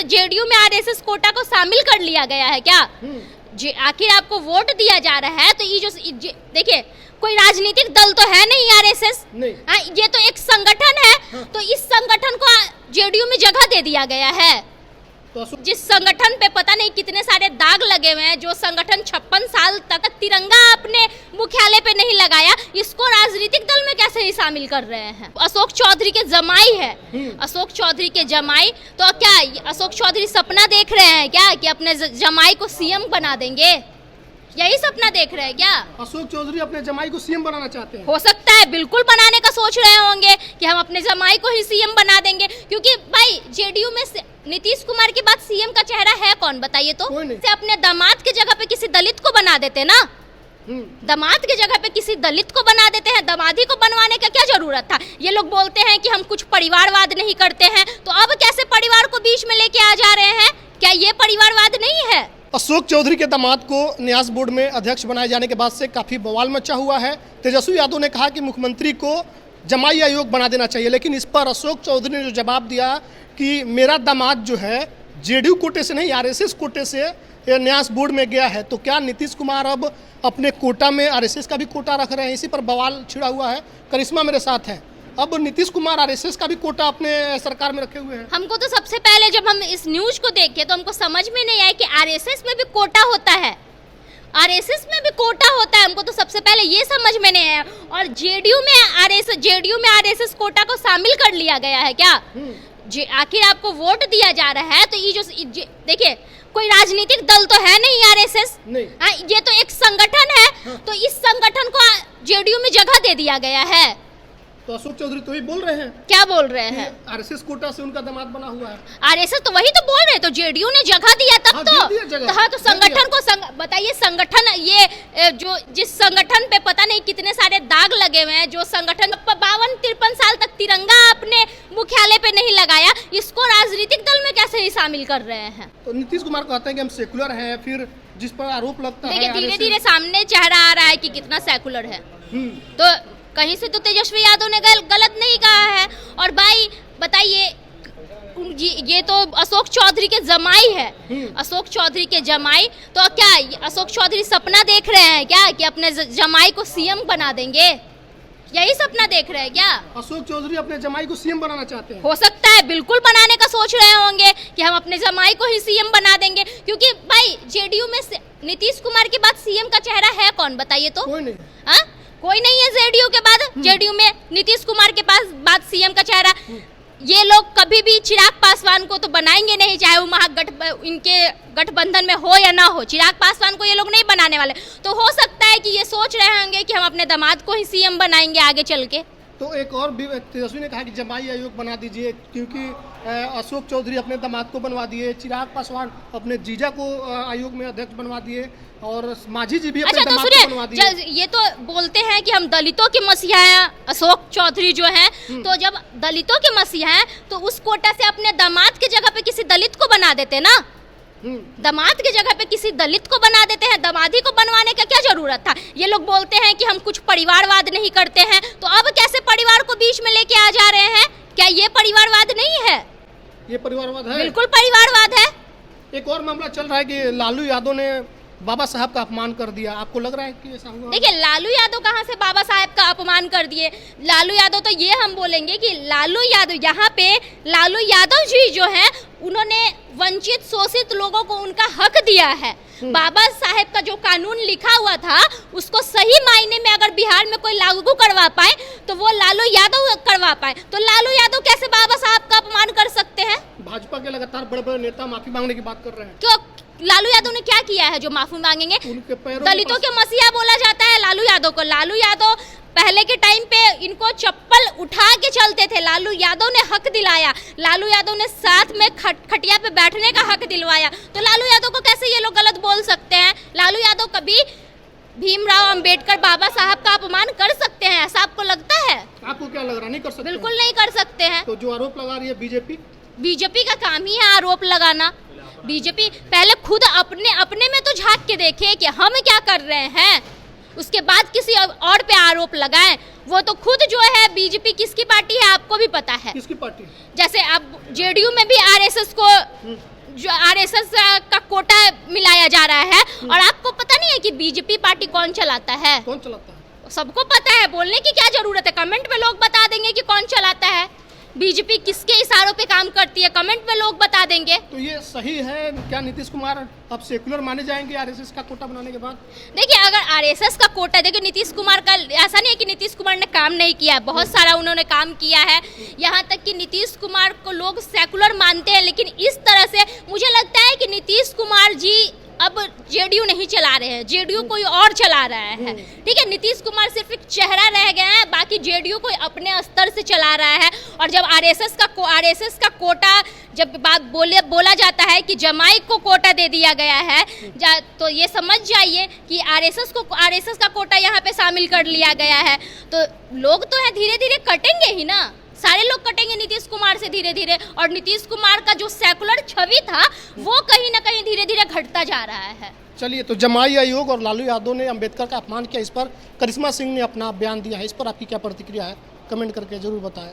JDU में RSS Kota को शामिल कर लिया गया है क्या? आखिर आपको वोट दिया जा रहा है तो ये जो देखिए कोई राजनीतिक दल तो है नहीं आरएसएस, ये तो एक संगठन है। तो इस संगठन को जेडीयू में जगह दे दिया गया है। तो जिस संगठन पे पता नहीं कितने सारे दाग लगे हुए हैं, जो संगठन 56 साल तक तिरंगा अपने मुख्यालय पे नहीं लगाया, इसको राजनीतिक दल में कैसे ही शामिल कर रहे हैं? अशोक चौधरी के जमाई है, अशोक चौधरी के जमाई। तो क्या अशोक चौधरी सपना देख रहे हैं क्या कि अपने जमाई को सीएम बना देंगे? यही सपना देख रहे हैं क्या? अशोक चौधरी अपने जमाई को सीएम बनाना चाहते हैं? हो सकता है, बिल्कुल बनाने का सोच रहे होंगे कि हम अपने जमाई को ही सीएम बना देंगे। क्योंकि भाई जेडीयू में नीतीश कुमार के बाद सीएम का चेहरा है कौन, बताइए तो? से अपने दामाद के जगह पे किसी दलित को बना देते ना, दामाद के जगह पे किसी दलित को बना देते हैं। दामादी को बनवाने का क्या जरूरत था? ये लोग बोलते हैं कि हम कुछ परिवारवाद नहीं करते हैं, तो अब कैसे परिवार को बीच में लेके आ जा रहे हैं? क्या ये परिवारवाद नहीं है? अशोक चौधरी के दामाद को न्यास बोर्ड में अध्यक्ष बनाए जाने के बाद से काफी बवाल मचा हुआ है। तेजस्वी यादव ने कहा कि मुख्यमंत्री को जमाई आयोग बना देना चाहिए, लेकिन इस पर अशोक चौधरी ने जो जवाब दिया कि मेरा दामाद जो है जेडीयू कोटे से नहीं आरएसएस कोटे से न्यास बोर्ड में गया है, तो क्या नीतीश कुमार अब अपने कोटा में आरएसएस का भी कोटा रख रहे हैं? इसी पर बवाल छिड़ा हुआ है। करिश्मा मेरे साथ है। अब नीतीश कुमार आरएसएस का भी कोटा अपने सरकार में रखे हुए हैं। हमको तो सबसे पहले जब हम इस न्यूज को देखे तो हमको समझ में नहीं आया कि आरएसएस में भी कोटा होता है, आरएसएस में भी कोटा होता है। हमको तो सबसे पहले ये समझ में नहीं आया। और जेडीयू में आरएसएस कोटा को शामिल कर लिया गया है क्या? आखिर आपको वोट दिया जा रहा है तो ये जो देखिए कोई राजनीतिक दल तो है नहीं आरएसएस, ये तो एक संगठन है। तो इस संगठन को जेडीयू में जगह दे दिया गया है। तो अशोक चौधरी तो ही बोल रहे हैं। क्या बोल रहे हैं? आरएसएस कोटा से उनका दामाद बना हुआ है। आरएसएस तो वही तो बोल रहे हैं, तो जेडीयू ने जगह दिया तब तो संगठन को बताइए। संगठन ये जो जिस संगठन पे पता नहीं कितने सारे दाग लगे हुए हैं, जो संगठन 52-53 साल तक तिरंगा अपने मुख्यालय पे नहीं लगाया, इसको राजनीतिक दल में कैसे ही शामिल कर रहे हैं? तो नीतीश कुमार कहते हैं कि हम सेकुलर हैं, फिर जिस पर आरोप लगता है देखिए धीरे धीरे सामने चेहरा आ रहा है कि कितना सेकुलर है। तो कहीं से तो तेजस्वी यादव ने गलत नहीं कहा है। और भाई बताइए, ये तो अशोक चौधरी के जमाई है, अशोक चौधरी के जमाई। तो क्या अशोक चौधरी सपना देख रहे हैं क्या कि अपने जमाई को सीएम बना देंगे? यही सपना देख रहे हैं क्या? अशोक चौधरी अपने जमाई को सीएम बनाना चाहते हैं? हो सकता है, बिल्कुल बनाने का सोच रहे होंगे कि हम अपने जमाई को ही सीएम बना देंगे। क्योंकि भाई जेडीयू में नीतीश कुमार के बाद सीएम का चेहरा है कौन, बताइए तो? कोई नहीं। कोई नहीं है जेडीयू के बाद। जेडीयू में नीतीश कुमार के पास बाद सीएम का चेहरा। ये लोग कभी भी चिराग पासवान को तो बनाएंगे नहीं, चाहे वो इनके गठबंधन में हो या ना हो। चिराग पासवान को ये लोग नहीं बनाने वाले। तो हो सकता है कि ये सोच रहे होंगे कि हम अपने दामाद को ही सीएम बनाएंगे आगे चल के। तो एक और भी तेजस्वी ने कहा कि जमाई आयोग बना दीजिए, क्योंकि अशोक चौधरी अपने दामाद को बनवा दिए, चिराग पासवान अपने जीजा को आयोग में अध्यक्ष बनवा दिए, और मांझी जी भी अपने दामाद को बनवा दिए। ये तो बोलते हैं कि हम दलितों के मसीहा हैं अशोक चौधरी जो हैं। तो जब दलितों के मसीहा हैं तो उस कोटा से अपने दामाद के जगह पे किसी दलित को बना देते ना, दामाद के जगह पे किसी दलित को बना देते हैं। दामादी को बनवाने का क्या जरूरत था? ये लोग बोलते हैं कि हम कुछ परिवारवाद नहीं करते हैं, तो अब कैसे परिवार को बीच में लेके आ जा रहे हैं? क्या ये परिवारवाद नहीं है? ये परिवारवाद है, बिल्कुल परिवारवाद है। एक और मामला चल रहा है कि लालू यादव ने बाबा साहब का अपमान कर दिया। आपको लग रहा है कि ऐसा हुआ? देखिए लालू यादव कहाँ से बाबा साहब का अपमान कर दिए? लालू यादव तो ये हम बोलेंगे कि लालू यादव यहाँ पे लालू यादव जी जो हैं उन्होंने वंचित शोषित लोगों को उनका हक दिया है। बाबा साहेब का जो कानून लिखा हुआ था उसको सही मायने में अगर बिहार में कोई लागू करवा पाए तो वो लालू यादव करवा पाए। तो लालू यादव कैसे बाबा साहब का अपमान कर सकते हैं? भाजपा के लगातार बड़े बड़े नेता माफी मांगने की बात कर रहे हैं। क्यों? लालू यादव ने क्या किया है जो माफी मांगेंगे? दलितों के मसीहा बोला जाता है लालू यादव को। लालू यादव पहले के टाइम पे इनको चप्पल उठा के चलते थे। लालू यादव ने हक दिलाया, लालू यादव ने साथ में खटिया पे बैठने का हक दिलवाया। तो लालू यादव को कैसे ये लोग गलत बोल सकते हैं? लालू यादव कभी भीमराव अंबेडकर बाबा साहब का अपमान कर सकते हैं, ऐसा आपको लगता है? आपको क्या लग रहा है? नहीं कर सकते? बिल्कुल नहीं कर सकते हैं। तो जो आरोप लगा रही है बीजेपी का काम ही है आरोप लगाना। बीजेपी पहले खुद अपने में तो झांक के देखे कि हम क्या कर रहे हैं, उसके बाद किसी और पे आरोप लगाएं। वो तो खुद जो है बीजेपी किसकी पार्टी है आपको भी पता है। किसकी पार्टी? जैसे अब जेडीयू में भी आरएसएस को जो आरएसएस का कोटा मिलाया जा रहा है, और आपको पता नहीं है कि बीजेपी पार्टी कौन चलाता है? कौन चलाता है? सबको पता है, बोलने की क्या जरूरत है? कमेंट में लोग बता देंगे कि कौन चलाता है, बीजेपी किसके इशारों पे काम करती है, कमेंट में लोग बता देंगे। तो ये सही है क्या? नीतीश कुमार अब सेकुलर माने जाएंगे आरएसएस का कोटा बनाने के बाद? देखिए, अगर आरएसएस का कोटा, देखिए नीतीश कुमार का ऐसा नहीं है कि नीतीश कुमार ने काम नहीं किया है, बहुत सारा उन्होंने काम किया है। यहाँ तक कि नीतीश कुमार को लोग सेकुलर मानते हैं, लेकिन इस तरह से मुझे लगता है कि नीतीश कुमार जी अब जेडीयू नहीं चला रहे हैं, जेडीयू कोई और चला रहा है। ठीक है, नीतीश कुमार सिर्फ एक चेहरा रह गया है, बाकी जेडीयू कोई अपने स्तर से चला रहा है। और जब आरएसएस का कोटा जब बात बोला जाता है कि जमाई को कोटा दे दिया गया है, तो ये समझ जाइए कि आरएसएस का कोटा यहाँ पे शामिल कर लिया गया है। तो लोग तो है धीरे धीरे कटेंगे ही ना, सारे लोग कटेंगे नीतीश कुमार से धीरे धीरे। और नीतीश कुमार का जो सेकुलर छवि था वो कहीं ना कहीं धीरे धीरे घटता जा रहा है। चलिए, तो जमाई आयोग और लालू यादव ने अंबेडकर का अपमान किया, इस पर करिश्मा सिंह ने अपना बयान दिया है, इस पर आपकी क्या प्रतिक्रिया है? कमेंट करके जरूर बताएं।